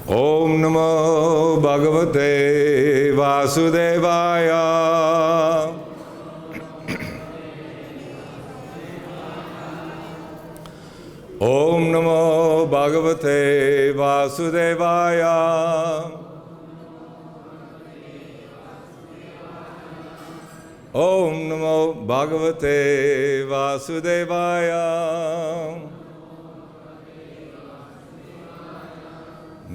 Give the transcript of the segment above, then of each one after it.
Om Namo Bhagavate Vasudevaya. Om Namo Bhagavate Vasudevaya. Om Namo Bhagavate Vasudevaya.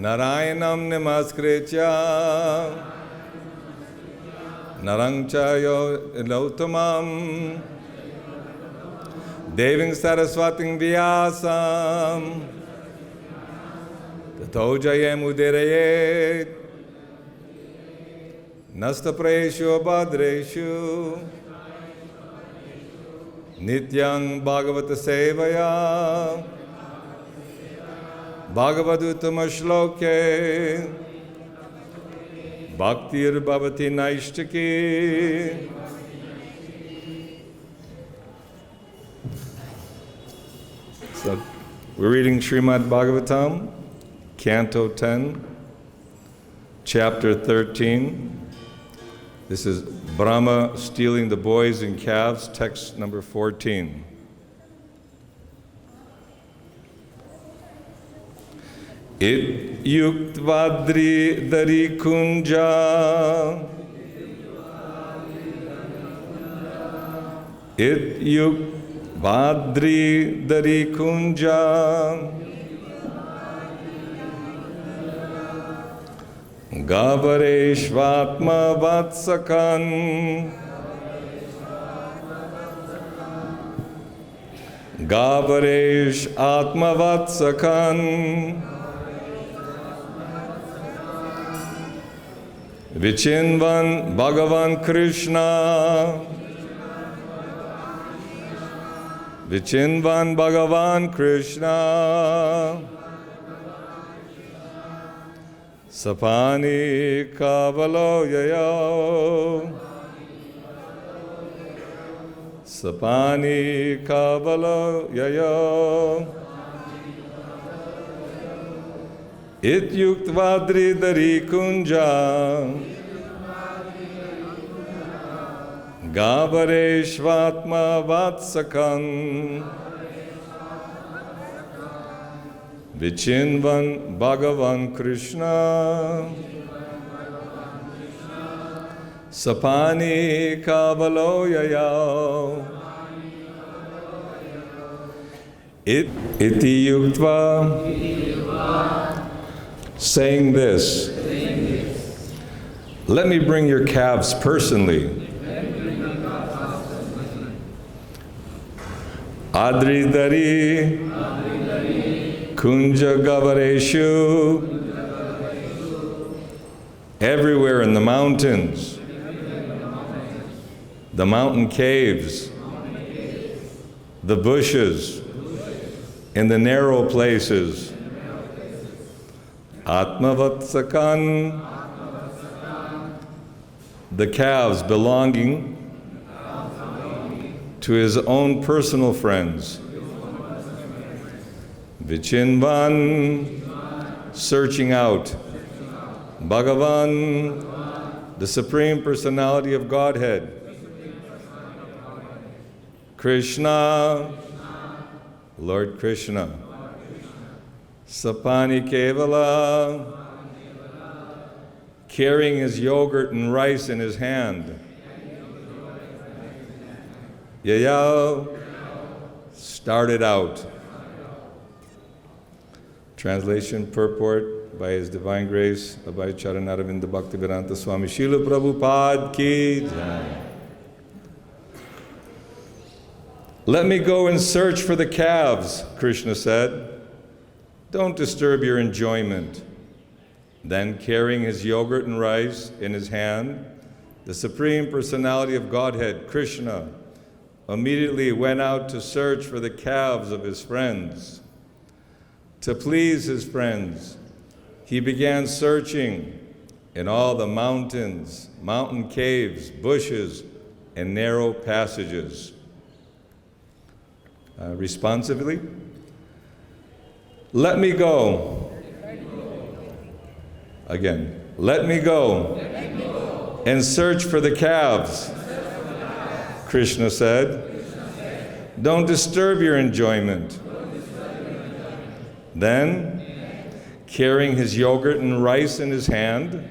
Narayanam namaskritya narang chayottamam deving saraswating vyasam tato jayam udirayet nastapreshu bhadreshu nityang bhagavata sevaya Bhagavad-Uttama shloke bhaktir-bhavati naishtaki. So we're reading Srimad Bhagavatam, Canto 10, Chapter 13. This is Brahma stealing the boys and calves, text number 14. uktvādri-darī-kuñja. uktvādri-darī-kuñja. gahvareṣv ātma-vatsakān. gahvareṣv ātma-vatsakān. Vicinvan bhagavān Kṛṣṇa. Vicinvan bhagavān Kṛṣṇa. Sapāṇi-kavalo yayau. Sapāṇi-kavalo yayau. uktvādri-darī-kuñja. gahvareṣv ātma-vatsakān. vicinvan bhagavān Kṛṣṇa. sapāṇi-kavalo yayau. Iti uktvā. Saying this, let me bring your calves personally. Adri-darī-kuñja-gahvareṣu. Everywhere in the mountains, the mountain caves, the bushes, in the narrow places. Ātma-vatsakān, the calves belonging to his own personal friends. Vicinvan, searching out. Bhagavān, the Supreme Personality of Godhead. Kṛṣṇa, Lord Kṛṣṇa. Sa-pāṇi-kavalo, carrying his yogurt and rice in his hand. Yayau, started out. Translation, purport by His Divine Grace, Abhay Charanaravinda Bhaktivedanta Swami Srila Prabhupada ki jai. Let me go and search for the calves, Kṛṣṇa said. Don't disturb your enjoyment. Then, carrying his yogurt and rice in his hand, the Supreme Personality of Godhead, Kṛṣṇa, immediately went out to search for the calves of his friends. To please his friends, he began searching in all the mountains, mountain caves, bushes, and narrow passages. Responsively, let me go Again. Let me go and search for the calves. Kṛṣṇa said, don't disturb your enjoyment. Then, carrying his yogurt and rice in his hand,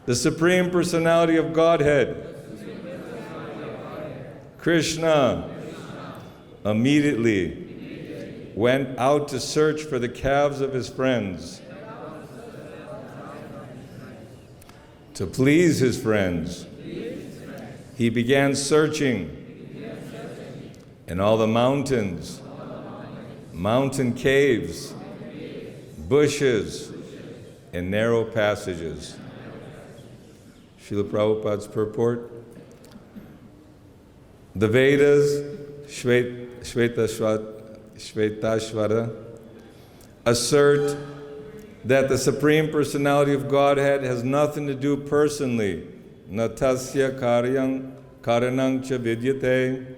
the Supreme Personality of Godhead, Kṛṣṇa, immediately went out to search for the calves of his friends, to please his friends. He began searching in all the mountains, mountain caves, bushes, and narrow passages. Srila Prabhupada's purport. The Vedas, Shvetashvara, assert that the Supreme Personality of Godhead has nothing to do personally, natasya karanang cha vidyate,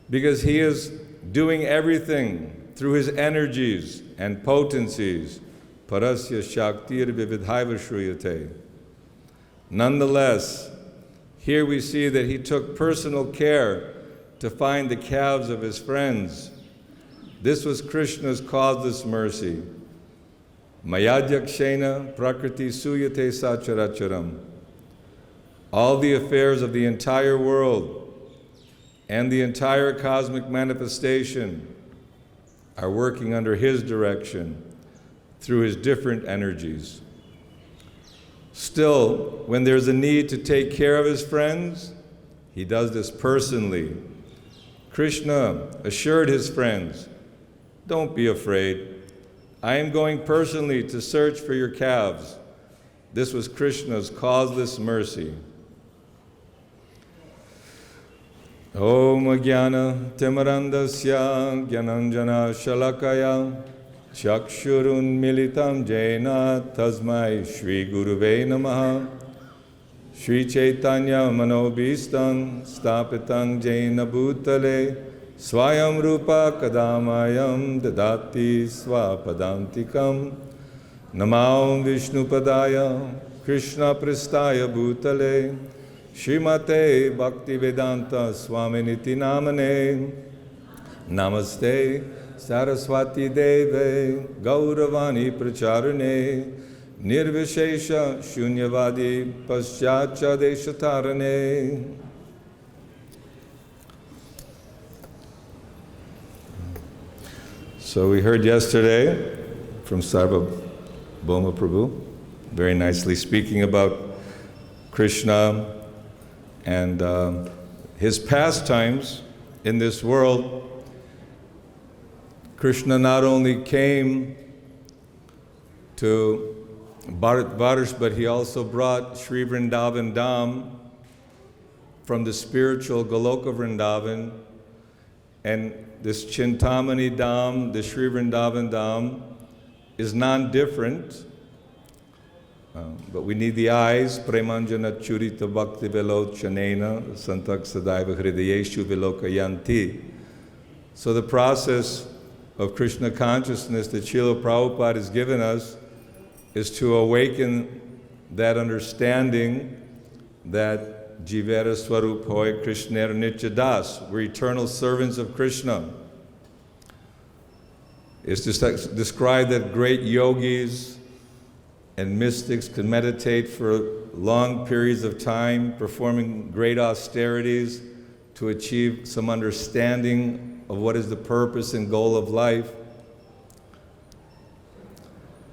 because he is doing everything through his energies and potencies, parasya shaktir vividhaiva shruyate. Nonetheless, here we see that he took personal care to find the calves of his friends. This was Kṛṣṇa's causeless mercy. Mayadhyakshena prakriti suyate sacharacharam. All the affairs of the entire world and the entire cosmic manifestation are working under his direction through his different energies. Still, when there's a need to take care of his friends, he does this personally. Kṛṣṇa assured his friends, don't be afraid. I am going personally to search for your calves. This was Kṛṣṇa's causeless mercy. Om Jnana Timarandasya Gyananjana Shalakaya Chakshurun Militam Jena Tasmai Shri Guruve Namaha Shri Chaitanya Manobhistam Stapitang Jena Bhutale Swayam Rupa Kadamayam Dadati Swapadantikam Namam Vishnupadaya Krishna Pristaya Bhutale Srimate Bhakti-vedanta Swaminiti Namane Namaste Saraswati Deve Gauravani Pracharane Nirvishesha Shunyavadi Paschatya Deshatarane. So we heard yesterday from Sarvabhauma Prabhu, very nicely speaking about Kṛṣṇa and his pastimes in this world. Kṛṣṇa not only came to Bharatvarsh, but he also brought Sri Vrindavan Dham from the spiritual Goloka Vrindavan. And this Chintamani Dham, the Sri Vrindavan Dham, is non-different. But we need the eyes, premanjana churita bhakti velochanena santak sadaiva hridayeshu vilokayanti. So the process of Krishna consciousness that Srila Prabhupada has given us is to awaken that understanding that Jivera Swarup Hoy Krishner Nitya Das, we're eternal servants of Kṛṣṇa. Is to describe that great yogis and mystics can meditate for long periods of time, performing great austerities to achieve some understanding of what is the purpose and goal of life.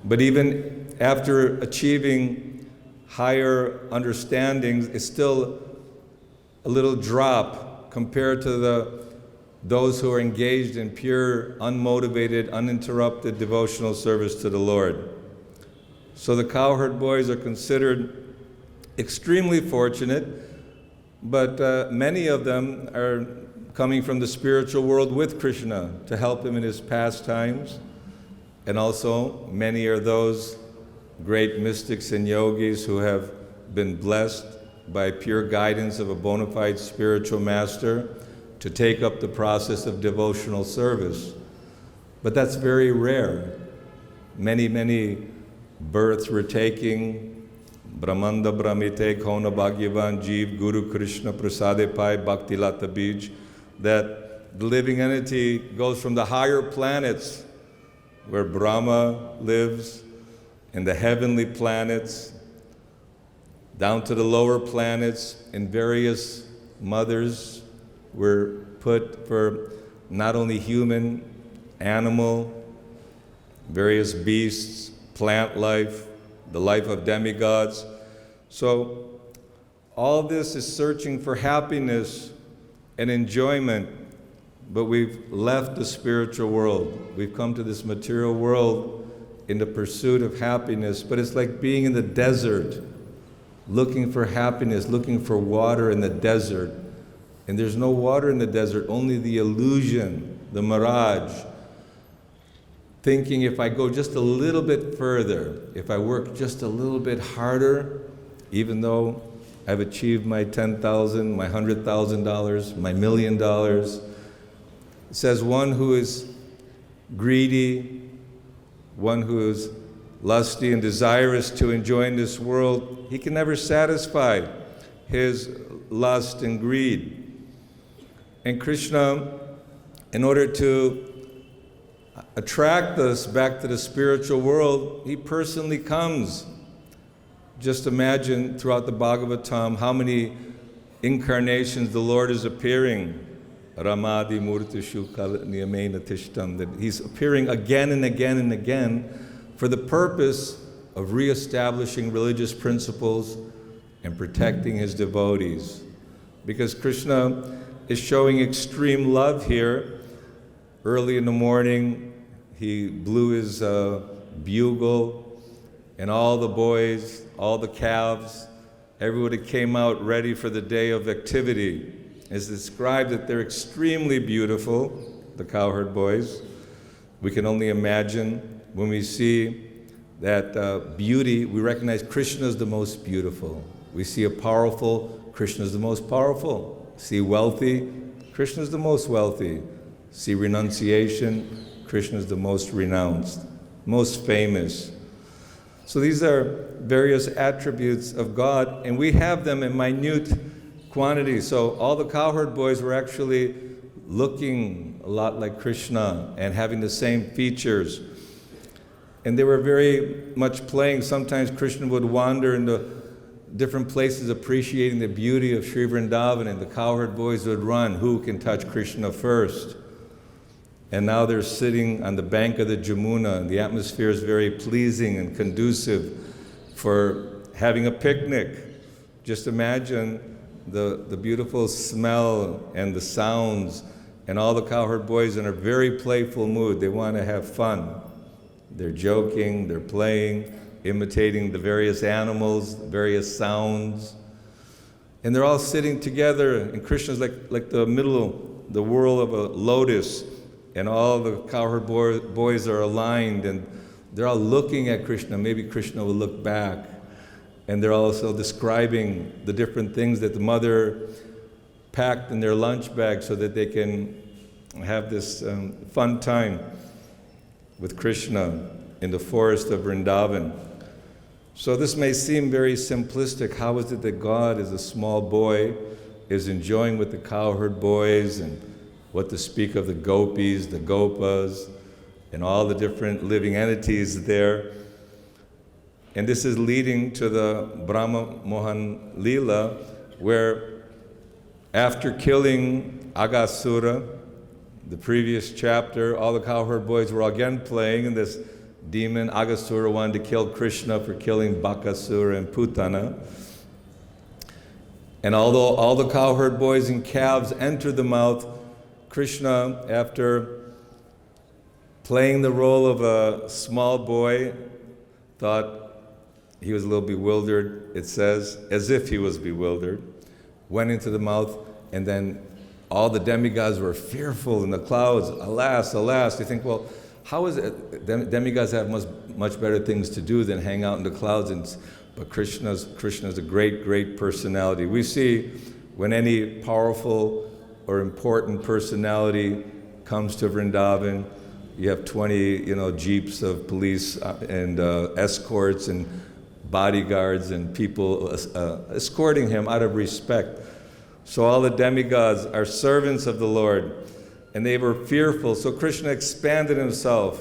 But even after achieving higher understandings, it's still a little drop compared to those who are engaged in pure, unmotivated, uninterrupted devotional service to the Lord. So the cowherd boys are considered extremely fortunate, but many of them are coming from the spiritual world with Kṛṣṇa to help him in his pastimes. And also, many are those great mystics and yogis who have been blessed by pure guidance of a bona fide spiritual master to take up the process of devotional service. But that's very rare. many births were taking. Brahmanda Brahmite Kona Bhagavān Jeev Guru Kṛṣṇa Prasade Pai Bhakti Lata Bij, that the living entity goes from the higher planets where Brahma lives, in the heavenly planets, down to the lower planets, and various mothers were put for not only human, animal, various beasts, plant life, the life of demigods. So all this is searching for happiness and enjoyment, but we've left the spiritual world. We've come to this material world in the pursuit of happiness, but it's like being in the desert, looking for happiness, looking for water in the desert. And there's no water in the desert, only the illusion, the mirage. Thinking if I go just a little bit further, if I work just a little bit harder, even though I've achieved my $10,000, my $100,000, my $1 million, it says one who is greedy, one who is lusty and desirous to enjoy in this world, he can never satisfy his lust and greed. And Kṛṣṇa, in order to attract us back to the spiritual world, he personally comes. Just imagine throughout the Bhagavatam how many incarnations the Lord is appearing. Ramadi Murtishu Niyamena Tishtam, that he's appearing again and again and again for the purpose of reestablishing religious principles and protecting his devotees. Because Kṛṣṇa is showing extreme love here. Early in the morning, he blew his bugle, and all the boys, all the calves, everybody came out ready for the day of activity. It's described that they're extremely beautiful, the cowherd boys. We can only imagine when we see that beauty, we recognize Kṛṣṇa is the most beautiful. We see a powerful, Kṛṣṇa is the most powerful. See wealthy, Kṛṣṇa is the most wealthy. See renunciation, Kṛṣṇa is the most renounced, most famous. So these are various attributes of God, and we have them in minute quantity. So all the cowherd boys were actually looking a lot like Kṛṣṇa and having the same features. And they were very much playing. Sometimes Kṛṣṇa would wander into different places appreciating the beauty of Sri Vrindavan, and the cowherd boys would run. Who can touch Kṛṣṇa first? And now they're sitting on the bank of the Jamuna, and the atmosphere is very pleasing and conducive for having a picnic. Just imagine the beautiful smell and the sounds, and all the cowherd boys in a very playful mood. They want to have fun. They're joking, they're playing, imitating the various animals, the various sounds. And they're all sitting together, and Kṛṣṇa's like the middle, the whirl of a lotus, and all the cowherd boys are aligned, and they're all looking at Kṛṣṇa. Maybe Kṛṣṇa will look back. And they're also describing the different things that the mother packed in their lunch bag so that they can have this fun time with Kṛṣṇa in the forest of Vrindavan. So this may seem very simplistic. How is it that God, as a small boy, is enjoying with the cowherd boys, and what to speak of the gopis, the gopas, and all the different living entities there? And this is leading to the Brahma Mohan Leela, where after killing Aghasura, the previous chapter, all the cowherd boys were again playing, and this demon Aghasura wanted to kill Kṛṣṇa for killing Bakasura and Putana. And although all the cowherd boys and calves entered the mouth, Kṛṣṇa, after playing the role of a small boy, thought he was a little bewildered, it says, as if he was bewildered, went into the mouth, and then all the demigods were fearful in the clouds. Alas, alas. You think, well, how is it? Demigods have much better things to do than hang out in the clouds. But Kṛṣṇa's a great, great personality. We see when any powerful or important personality comes to Vrindavan, you have 20, jeeps of police and escorts and bodyguards and people escorting him out of respect. So all the demigods are servants of the Lord, and they were fearful. So Kṛṣṇa expanded himself.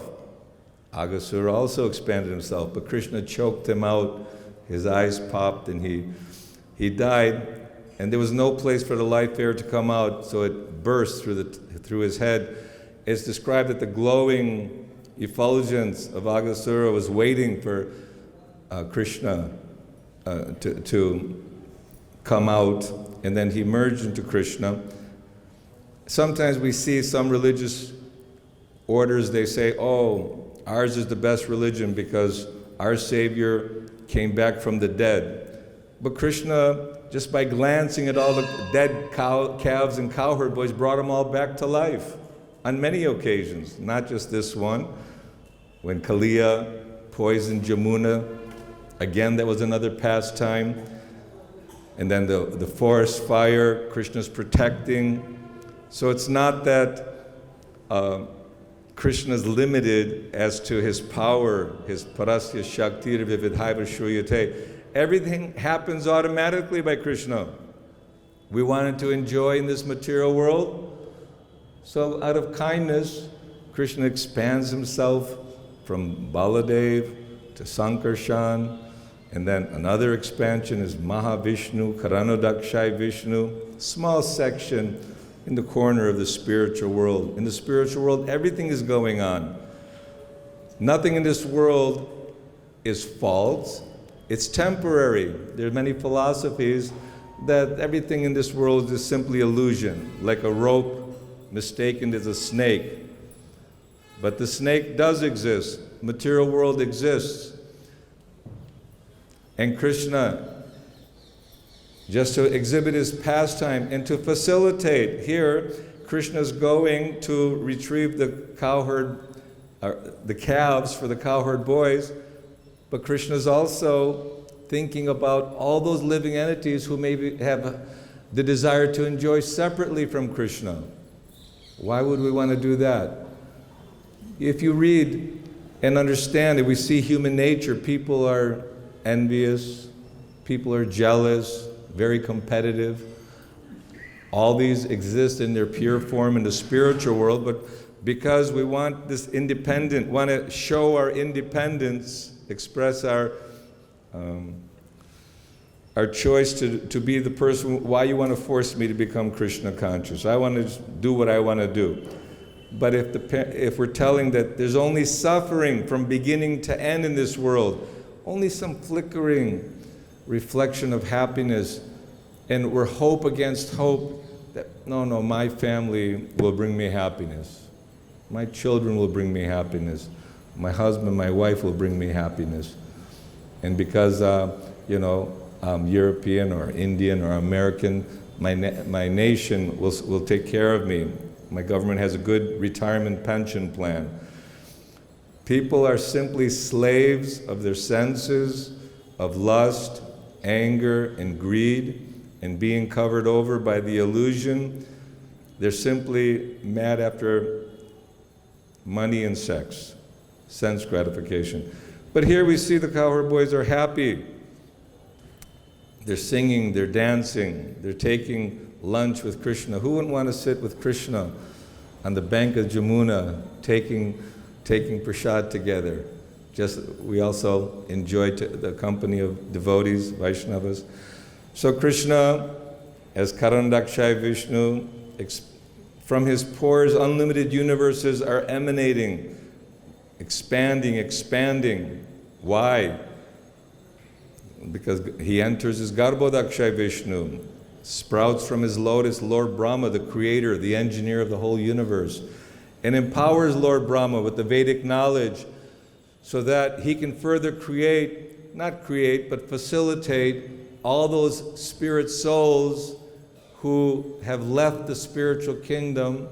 Aghasura also expanded himself, but Kṛṣṇa choked him out. His eyes popped, and he died. And there was no place for the life air to come out, so it burst through his head. It's described that the glowing effulgence of Aghasura was waiting for Kṛṣṇa to come out, and then he merged into Kṛṣṇa. Sometimes we see some religious orders, they say, oh, ours is the best religion because our Savior came back from the dead. But Kṛṣṇa, just by glancing at all the dead calves and cowherd boys, brought them all back to life on many occasions, not just this one. When Kaliya poisoned Jamuna, again, that was another pastime. And then the forest fire, Kṛṣṇa's protecting. So it's not that Kṛṣṇa's limited as to his power, his parasya shaktir vividhaiva shruyate. Everything happens automatically by Kṛṣṇa. We wanted to enjoy in this material world. So out of kindness, Kṛṣṇa expands himself from Baladev to Sankarshan. And then another expansion is Mahavishnu, Karanodakshai Vishnu, small section in the corner of the spiritual world. In the spiritual world, everything is going on. Nothing in this world is false. It's temporary. There are many philosophies that everything in this world is simply illusion, like a rope mistaken as a snake. But the snake does exist. Material world exists. And Kṛṣṇa, just to exhibit his pastime and to facilitate, here Kṛṣṇa's going to retrieve the calves for the cowherd boys, but Kṛṣṇa's also thinking about all those living entities who maybe have the desire to enjoy separately from Kṛṣṇa. Why would we want to do that? If you read and understand it, we see human nature. People are envious, people are jealous, very competitive. All these exist in their pure form in the spiritual world, but because we want this want to show our independence, express our choice to be the person. Why you want to force me to become Kṛṣṇa conscious? I want to just do what I want to do. But if we're telling that there's only suffering from beginning to end in this world, only some flickering reflection of happiness, and we're hope against hope that, no, my family will bring me happiness. My children will bring me happiness. My husband, my wife will bring me happiness. And because, I'm European or Indian or American, my nation will take care of me. My government has a good retirement pension plan. People are simply slaves of their senses, of lust, anger, and greed, and being covered over by the illusion. They're simply mad after money and sex, sense gratification. But here we see the cowherd boys are happy. They're singing, they're dancing, they're taking lunch with Kṛṣṇa. Who wouldn't want to sit with Kṛṣṇa on the bank of Jamuna, taking prasad together? We also enjoy the company of devotees, Vaishnavas. So Kṛṣṇa, as Karanodakshai Vishnu, from his pores, unlimited universes are emanating, expanding. Why? Because he enters his Garbhodakshai Vishnu, sprouts from his lotus Lord Brahma, the creator, the engineer of the whole universe, and empowers Lord Brahma with the Vedic knowledge so that he can further facilitate all those spirit souls who have left the spiritual kingdom,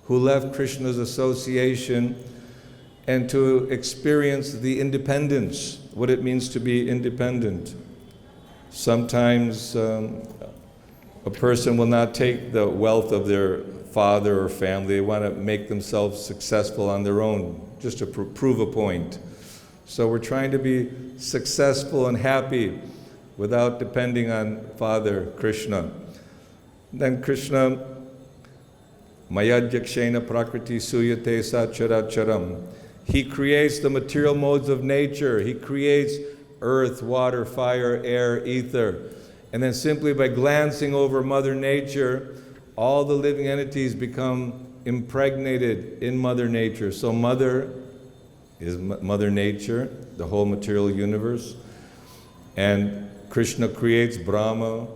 who left Kṛṣṇa's association, and to experience the independence, what it means to be independent. Sometimes a person will not take the wealth of their father or family. They want to make themselves successful on their own, just to prove a point. So we're trying to be successful and happy without depending on Father Kṛṣṇa. Then Kṛṣṇa, Mayadhyakshena prakriti suyate sacharacharam. He creates the material modes of nature. He creates earth, water, fire, air, ether. And then simply by glancing over Mother Nature, all the living entities become impregnated in Mother Nature. So Mother is Mother Nature, the whole material universe. And Kṛṣṇa creates Brahma.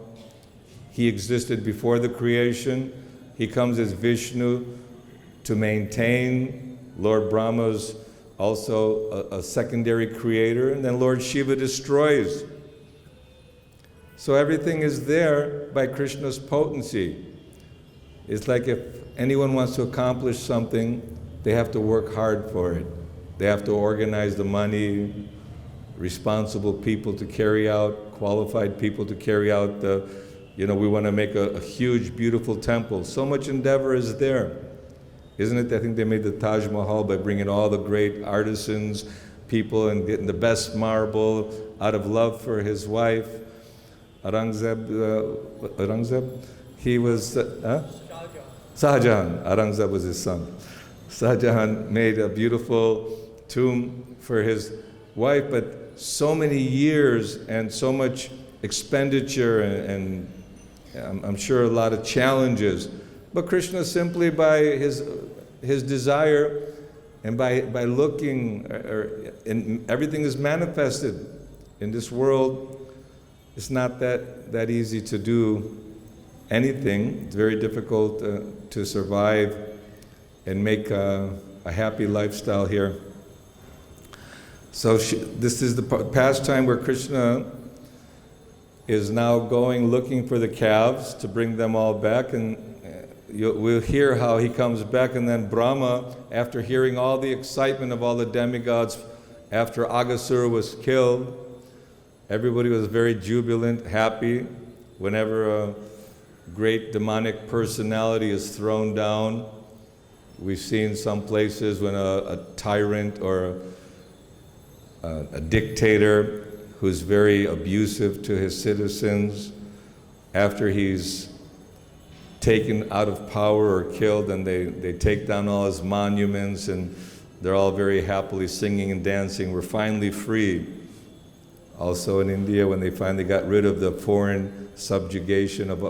He existed before the creation. He comes as Vishnu to maintain. Lord Brahma's also a secondary creator. And then Lord Shiva destroys. So everything is there by Kṛṣṇa's potency. It's like if anyone wants to accomplish something, they have to work hard for it. They have to organize the money, responsible people to carry out, qualified people to carry out the, we want to make a huge, beautiful temple. So much endeavor is there. Isn't it? I think they made the Taj Mahal by bringing all the great artisans, people, and getting the best marble out of love for his wife. Aurangzeb, he was, Shahjahan. Aurangzeb was his son. Shahjahan made a beautiful tomb for his wife, but so many years and so much expenditure and I'm sure a lot of challenges. But Kṛṣṇa simply by his desire and by looking, and everything is manifested in this world. It's not that easy to do anything. It's very difficult to survive and make a happy lifestyle here. So this is the pastime where Kṛṣṇa is now going looking for the calves to bring them all back, and we'll hear how he comes back. And then Brahma, after hearing all the excitement of all the demigods after Aghasura was killed, everybody was very jubilant, happy. Whenever a great demonic personality is thrown down, we've seen some places when a tyrant or a dictator who's very abusive to his citizens, after he's taken out of power or killed, and they take down all his monuments, and they're all very happily singing and dancing. We're finally free. Also in India, when they finally got rid of the foreign subjugation of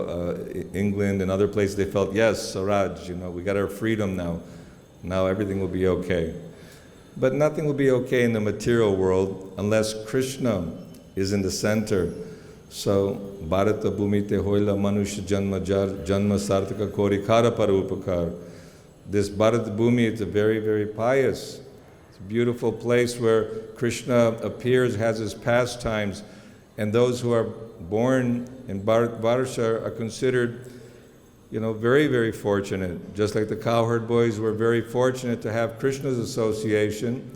England and other places, they felt, yes, Swaraj, we got our freedom now. Now everything will be okay. But nothing will be okay in the material world unless Kṛṣṇa is in the center. So, Bharata Bhumite Hoila Manusha Janma Janma Sarthaka Kori Kara Parupakar. This Bharata Bhumi is a very, very pious, it's a beautiful place where Kṛṣṇa appears, has his pastimes, and those who are born in Bharatvarsha are considered very, very fortunate. Just like the cowherd boys were very fortunate to have Kṛṣṇa's association.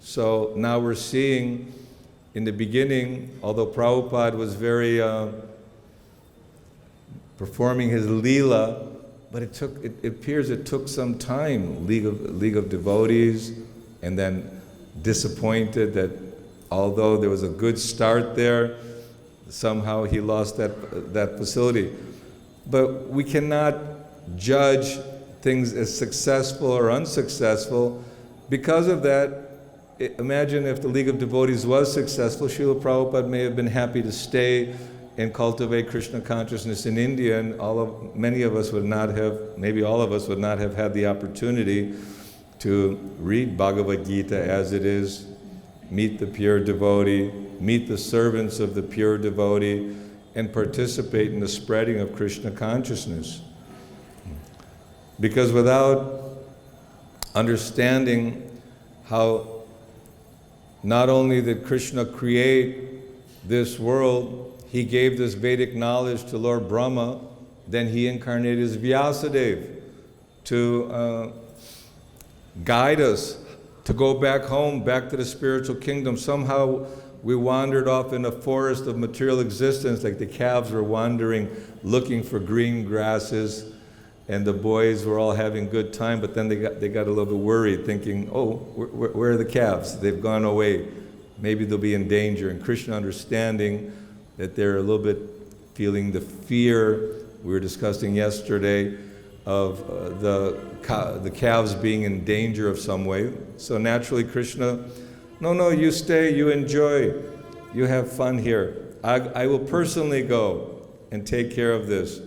So now we're seeing, in the beginning, although Prabhupada was very performing his Leela, but it appears it took some time. League of devotees, and then disappointed that although there was a good start there, somehow he lost that facility. But we cannot judge things as successful or unsuccessful. Because of that, imagine if the League of Devotees was successful, Srila Prabhupada may have been happy to stay and cultivate Kṛṣṇa consciousness in India, and many of us would not have, maybe all of us would not have had the opportunity to read Bhagavad-Gita as it is, meet the pure devotee, meet the servants of the pure devotee, and participate in the spreading of Kṛṣṇa consciousness. Because without understanding how not only did Kṛṣṇa create this world, he gave this Vedic knowledge to Lord Brahma, then he incarnated as Vyasadeva to guide us to go back home, back to the spiritual kingdom. Somehow we wandered off in a forest of material existence, like the calves were wandering, looking for green grasses. and the boys were all having good time, but then they got a little bit worried, thinking, oh, where are the calves? They've gone away. Maybe they'll be in danger. And Kṛṣṇa, understanding that they're a little bit feeling the fear we were discussing yesterday of the calves being in danger of some way. So naturally Kṛṣṇa, no, you stay, you enjoy, you have fun here. I will personally go and take care of this.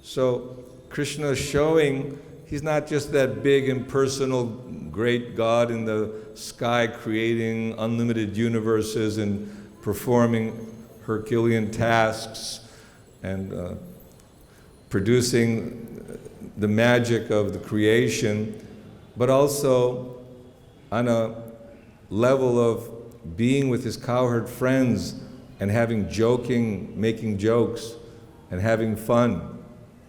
So Kṛṣṇa is showing he's not just that big impersonal great God in the sky creating unlimited universes and performing Herculean tasks and producing the magic of the creation, but also on a level of being with his cowherd friends and making jokes and having fun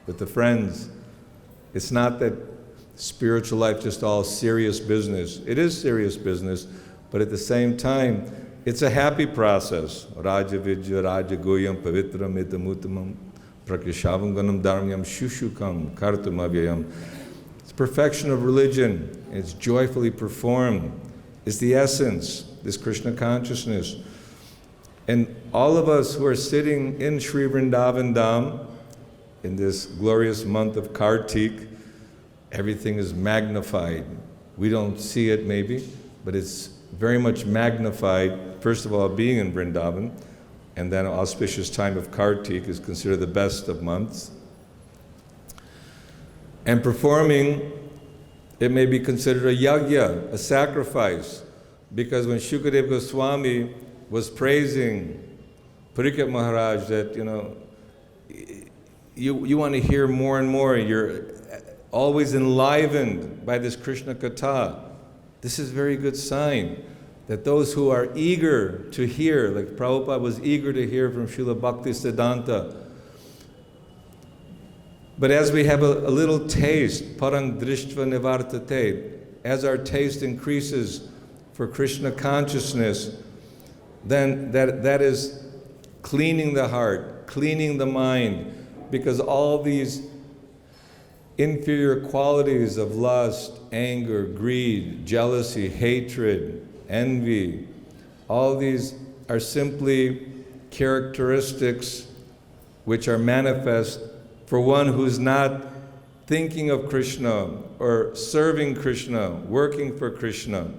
with the friends. It's not that spiritual life just all serious business. It is serious business, but at the same time, it's a happy process. Raja Vidya, Raja Goyam, Pavitram, Itamutamam, Prakrishavanganam, Dharmyam, Shushukam, Kartamabhyayam. It's perfection of religion. It's joyfully performed. It's the essence, this Kṛṣṇa consciousness. And all of us who are sitting in Sri Vrindavan Dham, in this glorious month of Kartik, everything is magnified. We don't see it maybe, but it's very much magnified. First of all, being in Vrindavan, and then an auspicious time of Kartik is considered the best of months. And performing, it may be considered a yajna, a sacrifice, because when Shukadeva Goswami was praising Parikshit Maharaj that, you want to hear more and more, you're always enlivened by this Kṛṣṇa Katha. This is a very good sign that those who are eager to hear, like Prabhupada was eager to hear from Srila Bhaktisiddhanta. But as we have a little taste, parang drishtva nivartate, as our taste increases for Kṛṣṇa consciousness, then that is cleaning the heart, cleaning the mind, because all these inferior qualities of lust, anger, greed, jealousy, hatred, envy, all these are simply characteristics which are manifest for one who's not thinking of Kṛṣṇa or serving Kṛṣṇa, working for Kṛṣṇa.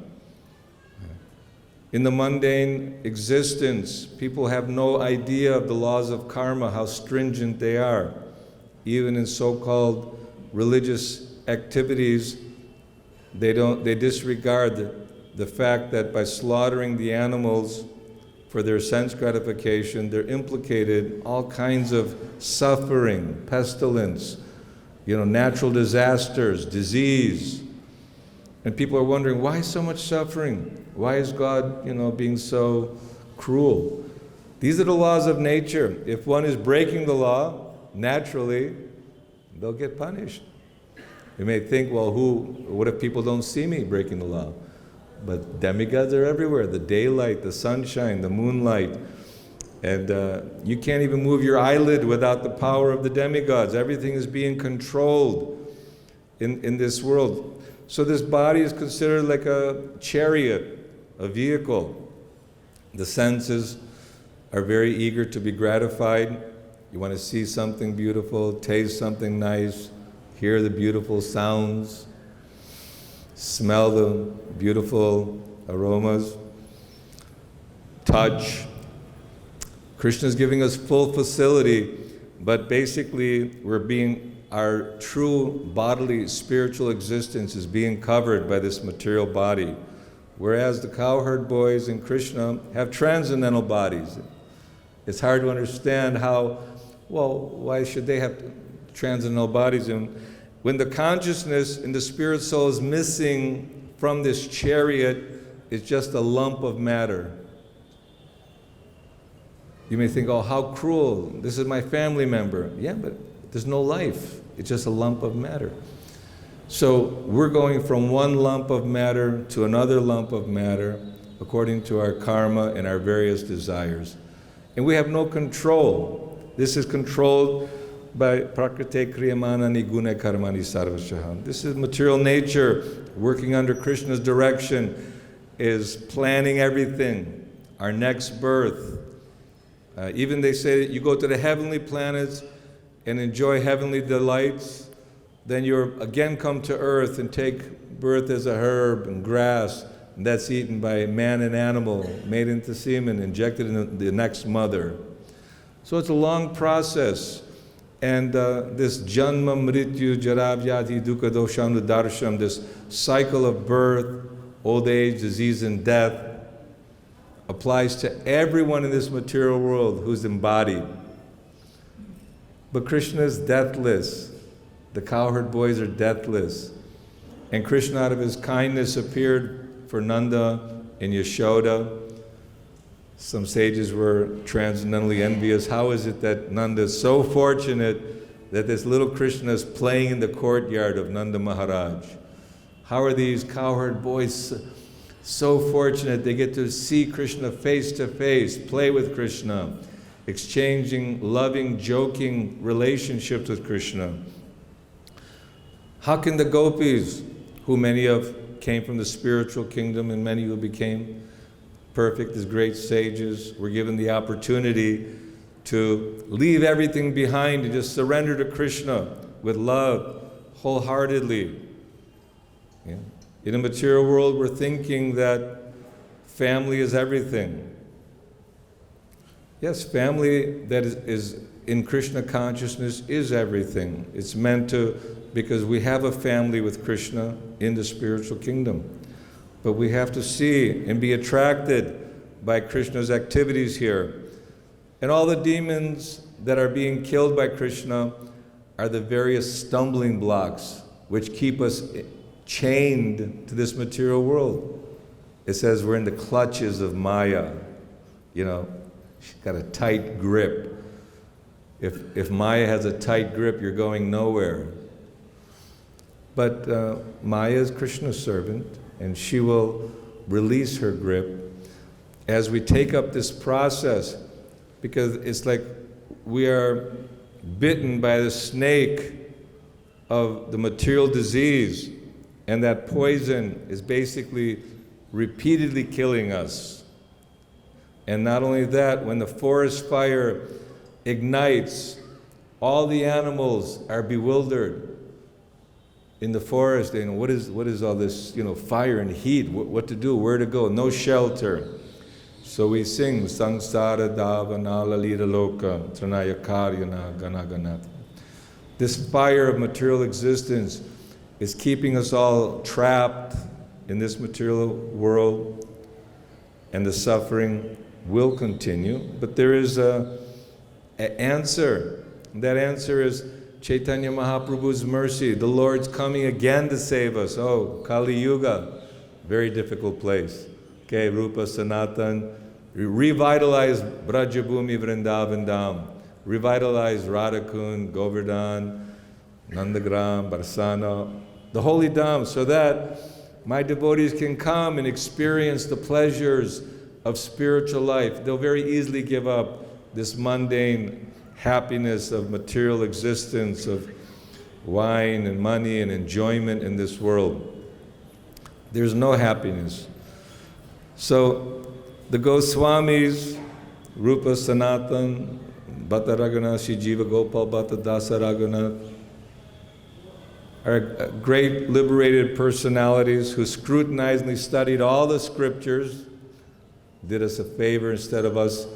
In the mundane existence, people have no idea of the laws of karma, how stringent they are. Even in so-called religious activities, they disregard the fact that by slaughtering the animals for their sense gratification, they're implicated in all kinds of suffering, pestilence, natural disasters, disease. And people are wondering, why so much suffering? Why is God, being so cruel? These are the laws of nature. If one is breaking the law, naturally, they'll get punished. You may think, well, what if people don't see me breaking the law? But demigods are everywhere. The daylight, the sunshine, the moonlight. And you can't even move your eyelid without the power of the demigods. Everything is being controlled in this world. So this body is considered like a chariot, a vehicle. The senses are very eager to be gratified. You want to see something beautiful, taste something nice, hear the beautiful sounds, smell the beautiful aromas, touch. Krishna is giving us full facility, but basically our true bodily spiritual existence is being covered by this material body. Whereas the cowherd boys in Kṛṣṇa have transcendental bodies. It's hard to understand why should they have transcendental bodies? And when the consciousness in the spirit soul is missing from this chariot, it's just a lump of matter. You may think, oh, how cruel, this is my family member. Yeah, but there's no life. It's just a lump of matter. So we're going from one lump of matter to another lump of matter according to our karma and our various desires. And we have no control. This is controlled by prakrite kriyamana nigune karmani sarvashaha. This is material nature working under Krishna's direction, is planning everything, our next birth. Even they say that you go to the heavenly planets and enjoy heavenly delights, then you're again come to earth and take birth as a herb and grass, and that's eaten by man and animal, made into semen, injected in the next mother. So it's a long process. And this janma mrityu jaravyadhi dukkha doshanu darsham, this cycle of birth, old age, disease, and death, applies to everyone in this material world who's embodied. But Krishna is deathless. The cowherd boys are deathless. And Krishna, out of his kindness, appeared for Nanda and Yashoda. Some sages were transcendently envious. How is it that Nanda is so fortunate that this little Krishna is playing in the courtyard of Nanda Maharaj? How are these cowherd boys so fortunate they get to see Krishna face to face, play with Krishna, exchanging loving, joking relationships with Krishna? How can the gopis, who many of came from the spiritual kingdom and many who became perfect as great sages, were given the opportunity to leave everything behind and just surrender to Krishna with love, wholeheartedly. Yeah. In a material world, we're thinking that family is everything. Yes, family that is in Krishna consciousness is everything. It's meant to, because we have a family with Krishna in the spiritual kingdom. But we have to see and be attracted by Krishna's activities here. And all the demons that are being killed by Krishna are the various stumbling blocks which keep us chained to this material world. It says we're in the clutches of Maya. You know, she's got a tight grip. If Maya has a tight grip, you're going nowhere. But Maya is Krishna's servant, and she will release her grip as we take up this process, because it's like we are bitten by the snake of the material disease, and that poison is basically repeatedly killing us. And not only that, when the forest fire ignites, all the animals are bewildered. In the forest, you know, what is all this, you know, fire and heat? What to do? Where to go? No shelter. So we sing Sangsara Davana Lalita Loka Tranaya Karyana Ganaganat. This fire of material existence is keeping us all trapped in this material world, and the suffering will continue. But there is an answer. That answer is Chaitanya Mahaprabhu's mercy. The Lord's coming again to save us. Oh, Kali Yuga, very difficult place. Okay, Rupa Sanatan, revitalize Brajabhumi Vrindavan Dham, revitalize Radhakund, Govardhan, Nandagram, Barsana, the holy Dham, so that my devotees can come and experience the pleasures of spiritual life. They'll very easily give up this mundane happiness of material existence, of wine and money and enjoyment in this world. There's no happiness. So the Goswamis, Rupa Sanatan, Bhatta Raghunath, Shri Jiva Gopal Bhatta Dasa Raghunath, are great liberated personalities who scrutinizingly studied all the scriptures, did us a favor instead of us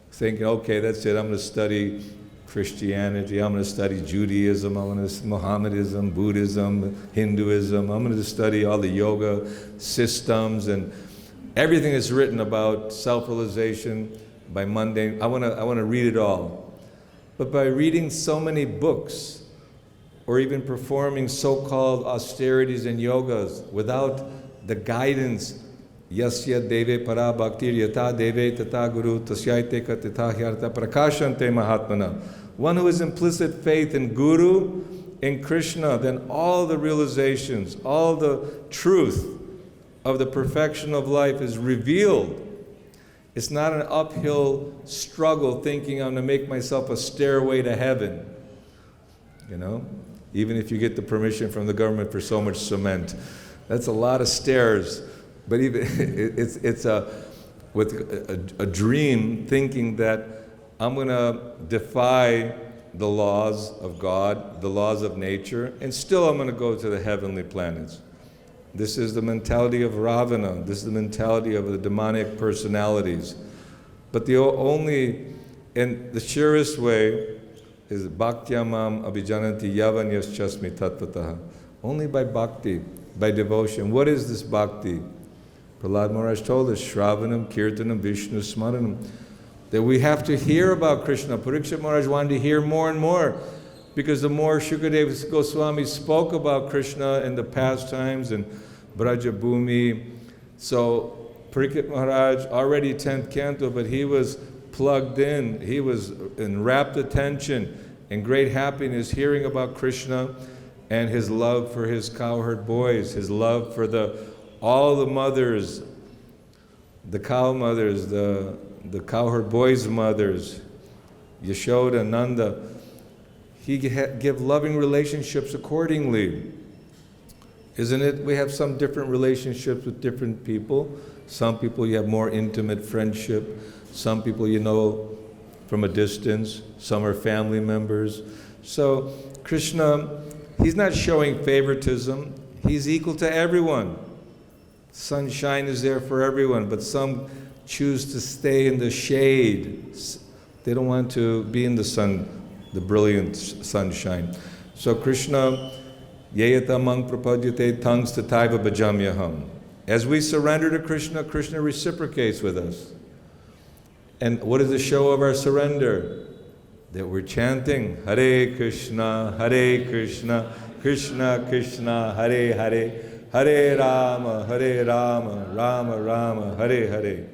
thinking, okay, that's it, I'm going to study Christianity, I'm going to study Judaism, I'm going to study Mohammedanism, Buddhism, Hinduism, I'm going to study all the yoga systems and everything that's written about self-realization by mundane. I want to read it all. But by reading so many books, or even performing so-called austerities and yogas without the guidance, Yasya deve para bhaktir yata deve tata guru tasyaite ka tata hyarta prakashante mahatmana. One who has implicit faith in Guru, in Krishna, then all the realizations, all the truth of the perfection of life is revealed. It's not an uphill struggle thinking I'm going to make myself a stairway to heaven. you know? Even if you get the permission from the government for so much cement. That's a lot of stairs. But even it's a dream thinking that I'm going to defy the laws of God, the laws of nature, and still I'm going to go to the heavenly planets. This is the mentality of Ravana. This is the mentality of the demonic personalities. But the only, and the surest way is bhaktyamam abhijananti yavanyaschasmi tattvataha. Only by bhakti, by devotion. What is this bhakti? Prahlad Maharaj told us, Shravanam, Kirtanam, Vishnu, Smaranam, that we have to hear about Kṛṣṇa. Parikshit Maharaj wanted to hear more and more, because the more Shukadeva Goswami spoke about Kṛṣṇa in the past times and Brajabhumi, so Parikshit Maharaj, already 10th canto, but he was plugged in, he was in rapt attention and great happiness hearing about Kṛṣṇa and his love for his cowherd boys, his love for all the mothers, the cow mothers, the cowherd boys' mothers, Yashoda, Nanda. He give loving relationships accordingly. Isn't it? We have some different relationships with different people. Some people you have more intimate friendship. Some people you know from a distance. Some are family members. So Kṛṣṇa, he's not showing favoritism. He's equal to everyone. Sunshine is there for everyone, but some choose to stay in the shade. They don't want to be in the sun, the brilliant sunshine. So Kṛṣṇa, yeyatamang prapadyate tangs tataiva bhajamyaham. As we surrender to Kṛṣṇa, Kṛṣṇa reciprocates with us. And what is the show of our surrender? That we're chanting Hare Kṛṣṇa, Hare Kṛṣṇa, Kṛṣṇa Kṛṣṇa, Hare Hare, Hare Rama, Rama Rama, Hare Hare.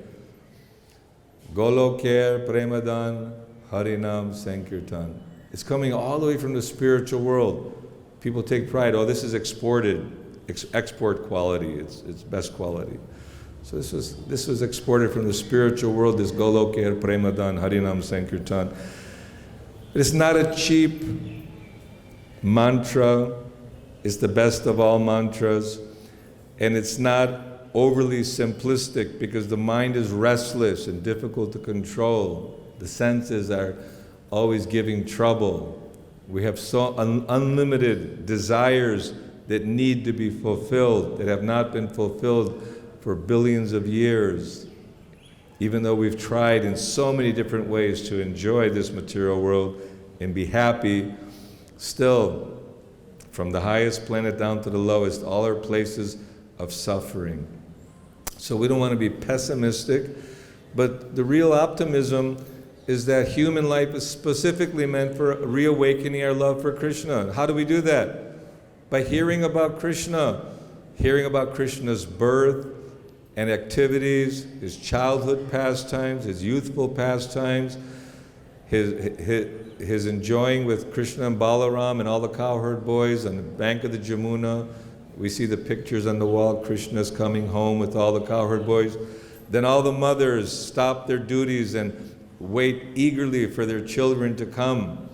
Goloker Premadan Harinam Sankirtan. It's coming all the way from the spiritual world. People take pride, oh, this is exported, export quality, it's best quality. So this was exported from the spiritual world, this Goloker Premadan Harinam Sankirtan. It's not a cheap mantra, it's the best of all mantras, and it's not overly simplistic because the mind is restless and difficult to control. The senses are always giving trouble. We have so unlimited desires that need to be fulfilled, that have not been fulfilled for billions of years. Even though we've tried in so many different ways to enjoy this material world and be happy, still, from the highest planet down to the lowest, all are places of suffering. So we don't want to be pessimistic, but the real optimism is that human life is specifically meant for reawakening our love for Kṛṣṇa. How do we do that? By hearing about Kṛṣṇa, hearing about Kṛṣṇa's birth and activities, his childhood pastimes, his youthful pastimes, his enjoying with Kṛṣṇa and Balaram and all the cowherd boys on the bank of the Jamuna. We see the pictures on the wall, Kṛṣṇa's coming home with all the cowherd boys. Then all the mothers stop their duties and wait eagerly for their children to come,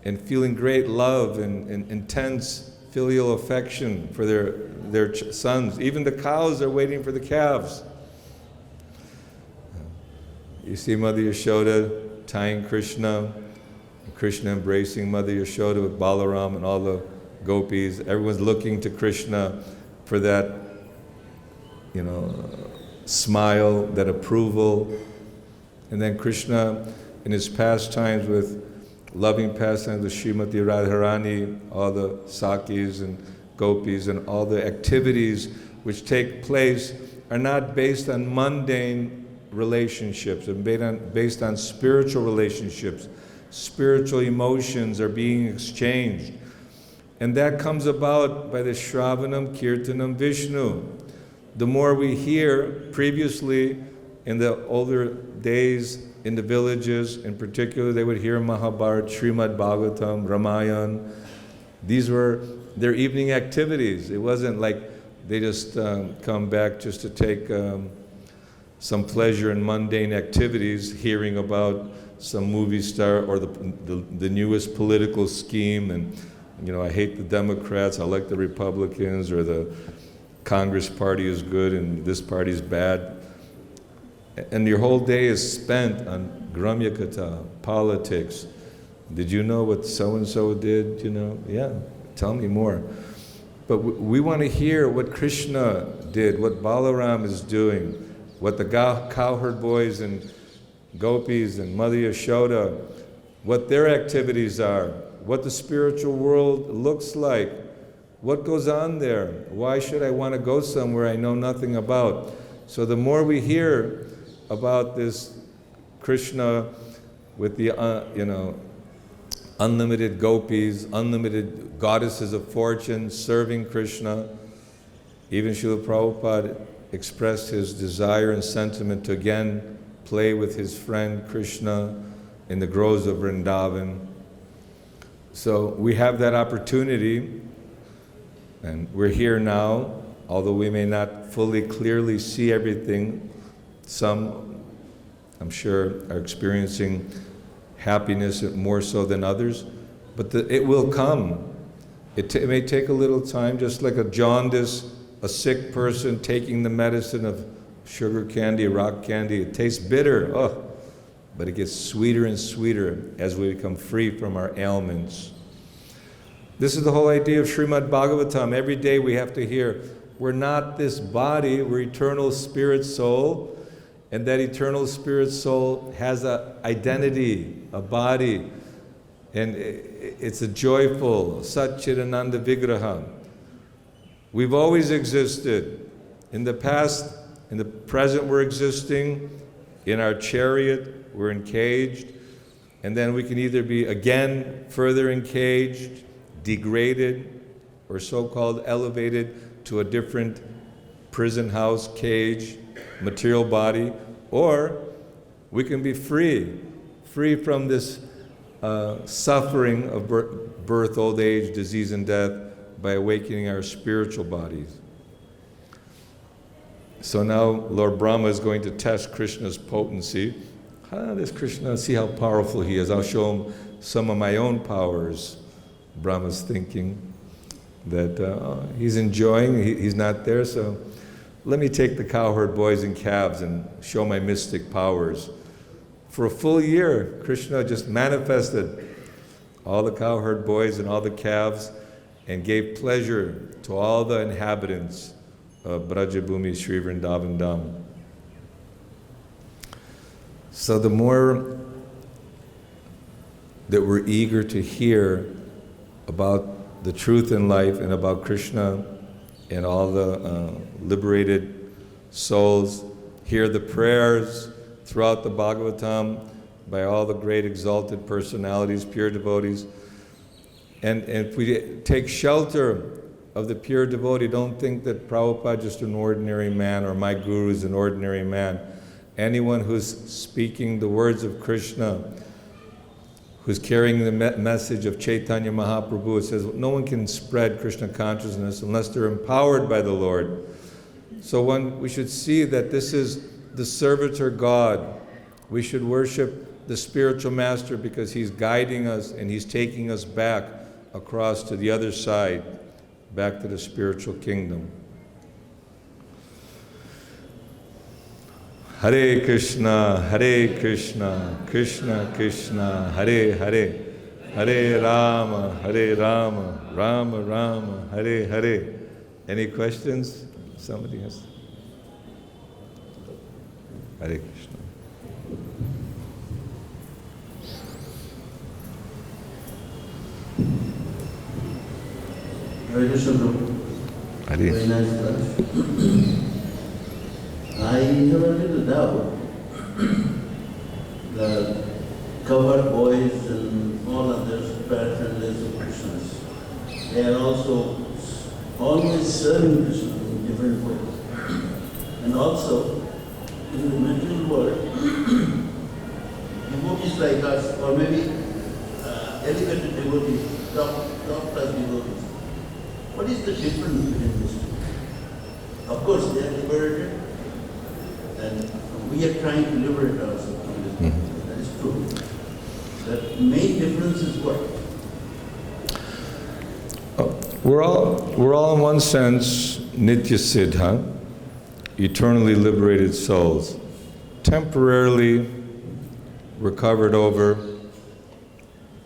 and feeling great love and intense filial affection for their sons. Even the cows are waiting for the calves. You see Mother Yashoda tying Kṛṣṇa, Kṛṣṇa embracing Mother Yashoda with Balaram and all the gopis. Everyone's looking to Kṛṣṇa for that, smile, that approval. And then Kṛṣṇa, in his pastimes with loving pastimes with Srimati Radharani, all the Sakis and gopis and all the activities which take place are not based on mundane relationships, and based on spiritual relationships. Spiritual emotions are being exchanged. And that comes about by the Shravanam, Kirtanam, Vishnu. The more we hear, previously in the older days in the villages, in particular, they would hear Mahabharata, Srimad Bhagavatam, Ramayana. These were their evening activities. It wasn't like they just come back just to take some pleasure in mundane activities, hearing about some movie star or the newest political scheme and I hate the Democrats, I like the Republicans, or the Congress party is good and this party is bad. And your whole day is spent on gramya-kata, politics. Did you know what so-and-so did? Yeah, tell me more. But we want to hear what Kṛṣṇa did, what Balaram is doing, what the cowherd boys and gopis and Mother Yashoda, what their activities are, what the spiritual world looks like, what goes on there. Why should I want to go somewhere I know nothing about? So the more we hear about this Kṛṣṇa with the, unlimited gopis, unlimited goddesses of fortune serving Kṛṣṇa. Even Srila Prabhupada expressed his desire and sentiment to again play with his friend Kṛṣṇa in the groves of Vrindavan. So we have that opportunity, and we're here now, although we may not fully clearly see everything. Some, I'm sure, are experiencing happiness more so than others, but it will come. It may take a little time, just like a jaundice, a sick person taking the medicine of sugar candy, rock candy. It tastes bitter, but it gets sweeter and sweeter as we become free from our ailments. This is the whole idea of Srimad Bhagavatam. Every day we have to hear, we're not this body, we're eternal spirit soul, and that eternal spirit soul has an identity, a body, and it's a joyful Satchidananda Vigraha. We've always existed. In the past, in the present we're existing, in our chariot we're encaged, and then we can either be again further encaged, degraded, or so-called elevated to a different prison house, cage, material body, or we can be free from this suffering of birth, old age, disease, and death by awakening our spiritual bodies. So now Lord Brahma is going to test Kṛṣṇa's potency. This Kṛṣṇa, see how powerful he is. I'll show him some of my own powers. Brahma's thinking that he's enjoying, he's not there, so let me take the cowherd boys and calves and show my mystic powers. For a full year, Kṛṣṇa just manifested all the cowherd boys and all the calves and gave pleasure to all the inhabitants of Brajabhumi Sri Vrindavan Dham. So the more that we're eager to hear about the truth in life and about Kṛṣṇa and all the liberated souls, hear the prayers throughout the Bhagavatam by all the great exalted personalities, pure devotees. And if we take shelter of the pure devotee, don't think that Prabhupada is just an ordinary man or my guru is an ordinary man. Anyone who's speaking the words of Kṛṣṇa, who's carrying the message of Chaitanya Mahaprabhu, it says no one can spread Kṛṣṇa consciousness unless they're empowered by the Lord. So we should see that this is the servitor God. We should worship the spiritual master because he's guiding us and he's taking us back across to the other side, back to the spiritual kingdom. Hare Kṛṣṇa, Krishna Krishna, Hare Hare, Hare Rama, Rama Rama, Hare Hare. Any questions? Somebody has? Hare Kṛṣṇa. Hare Kṛṣṇa. Very nice class. I have a little doubt. The covered boys and all others, patrons of Kṛṣṇas, they are also always serving Kṛṣṇa in different ways. And also, in the material world, devotees like us, or maybe elevated devotees, top class devotees, what is the difference between these two? Of course, they are liberated, and we are trying to liberate ourselves from this. Mm-hmm. That is true. The main difference is what? We're all in one sense nitya siddha, eternally liberated souls. Temporarily we're covered over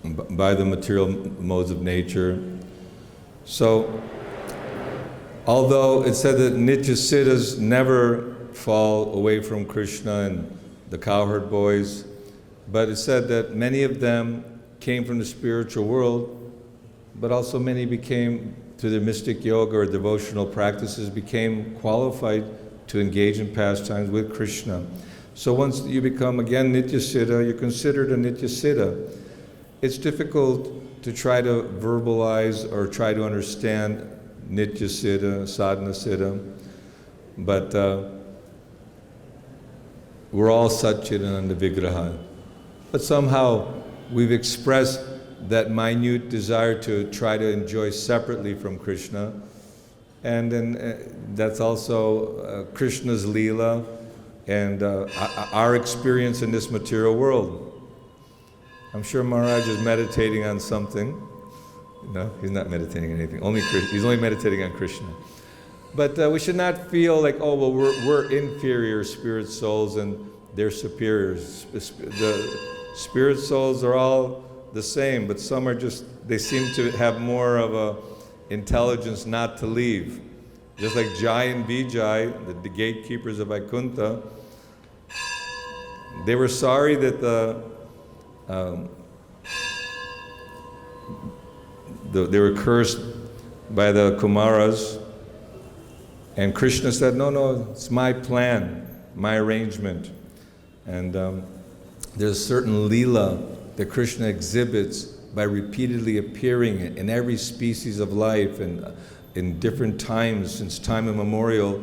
by the material modes of nature. So, although it's said that nitya siddhas never fall away from Kṛṣṇa and the cowherd boys, but it's said that many of them came from the spiritual world, but also many became, through their mystic yoga or devotional practices, became qualified to engage in pastimes with Kṛṣṇa. So once you become, again, nitya siddha, you're considered a nitya siddha. It's difficult to try to verbalize or try to understand nitya siddha, sadhana siddha, but we're all Satchidananda Vigraha. But somehow we've expressed that minute desire to try to enjoy separately from Kṛṣṇa, and then that's also Kṛṣṇa's Leela and our experience in this material world. I'm sure Maharaj is meditating on something. No, he's not meditating on anything. He's only meditating on Kṛṣṇa. But we should not feel like, oh, well, we're inferior spirit souls and they're superiors. The spirit souls are all the same, but some are just, they seem to have more of a intelligence not to leave. Just like Jai and Vijay, the gatekeepers of Vaikuntha, they were sorry that they were cursed by the Kumaras, and Kṛṣṇa said, no, it's my plan, my arrangement. And there's a certain Leela that Kṛṣṇa exhibits by repeatedly appearing in every species of life and in different times, since time immemorial,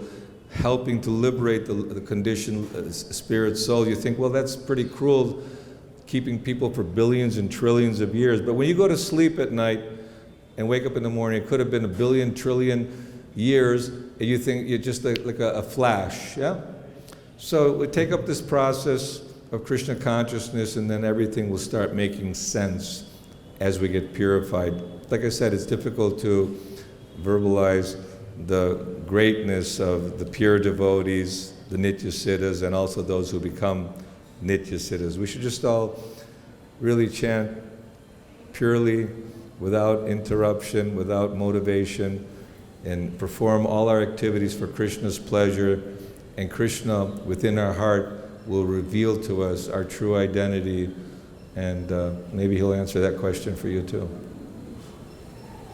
helping to liberate the conditioned spirit soul. You think, well, that's pretty cruel, keeping people for billions and trillions of years. But when you go to sleep at night and wake up in the morning, it could have been a billion, trillion years, and you think you're just like a flash, yeah? So we take up this process of Kṛṣṇa consciousness, and then everything will start making sense as we get purified. Like I said, it's difficult to verbalize the greatness of the pure devotees, the nitya siddhas, and also those who become nitya siddhas. We should just all really chant purely, without interruption, without motivation, and perform all our activities for Kṛṣṇa's pleasure, and Kṛṣṇa within our heart will reveal to us our true identity, and maybe he'll answer that question for you too.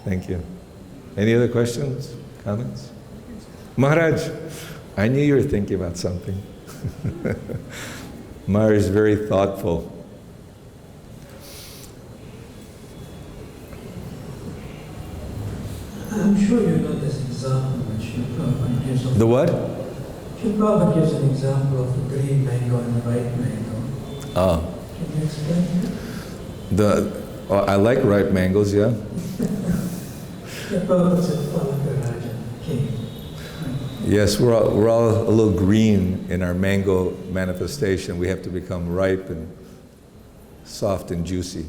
Thank you. Any other questions, comments? Maharaj, I knew you were thinking about something. Maharaj is very thoughtful. I'm sure you know this example which Srila Prabhupada gives of... The what? Srila Prabhupada gives an example of the green mango and the ripe mango. Oh. Can you explain that? I like ripe mangoes, yeah. The Prabhupada said, Phalaka king. Yes, we're all a little green in our mango manifestation. We have to become ripe and soft and juicy.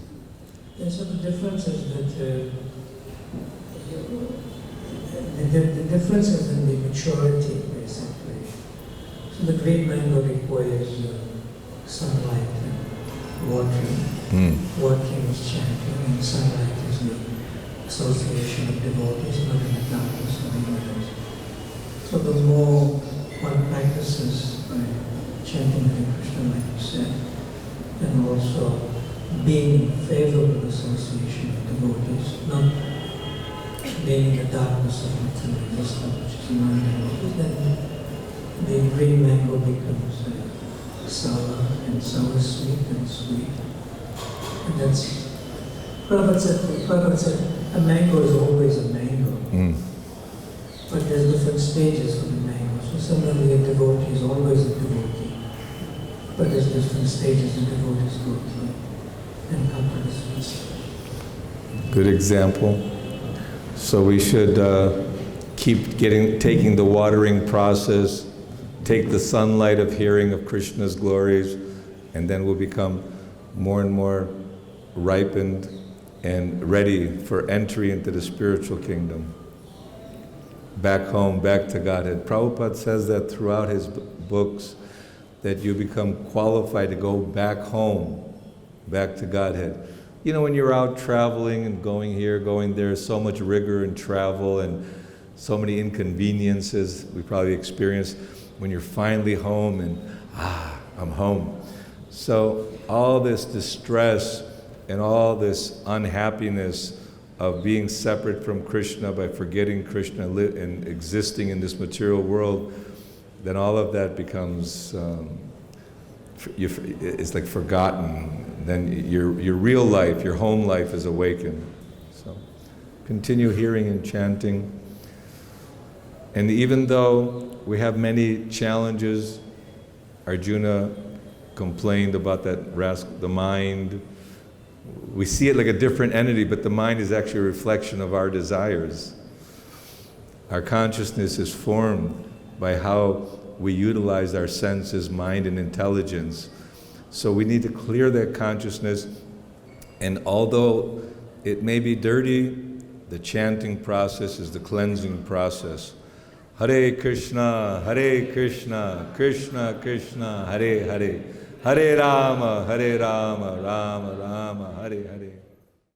And so the difference is that the difference is in the maturity, basically. So the green mango requires sunlight and watering. Watering is chanting, and sunlight is the association of devotees, not in the darkness of the universe. So the more one practices by chanting Hare Krishna, like you said, and also being in favorable association with devotees, not being in the darkness of material existence, which is non-devotees, then the green mango becomes sour, and sour sweet, and sweet. And that's, Prabhupada said, a mango is always a mango. But there's different stages of the mango. So similarly, a devotee is always a devotee. But there's different stages the devotees go through and come to this place. Good example. So we should keep taking the watering process, take the sunlight of hearing of Kṛṣṇa's glories, and then we'll become more and more ripened and ready for entry into the spiritual kingdom. Back home, back to Godhead. Prabhupada says that throughout his books, that you become qualified to go back home, back to Godhead. You know, when you're out traveling and going here, going there, so much rigor in travel and so many inconveniences we probably experience, when you're finally home and, I'm home. So all this distress and all this unhappiness of being separate from Kṛṣṇa by forgetting Kṛṣṇa and existing in this material world, then all of that becomes, it's like forgotten. Then your real life, your home life is awakened. So continue hearing and chanting. And even though we have many challenges, Arjuna complained about that rascal, the mind. We see it like a different entity, but the mind is actually a reflection of our desires. Our consciousness is formed by how we utilize our senses, mind, and intelligence. So we need to clear that consciousness, and although it may be dirty, the chanting process is the cleansing process. Hare Kṛṣṇa, Hare Kṛṣṇa, Kṛṣṇa Kṛṣṇa, Hare Hare, Hare Rama, Rama Rama, Hare Hare.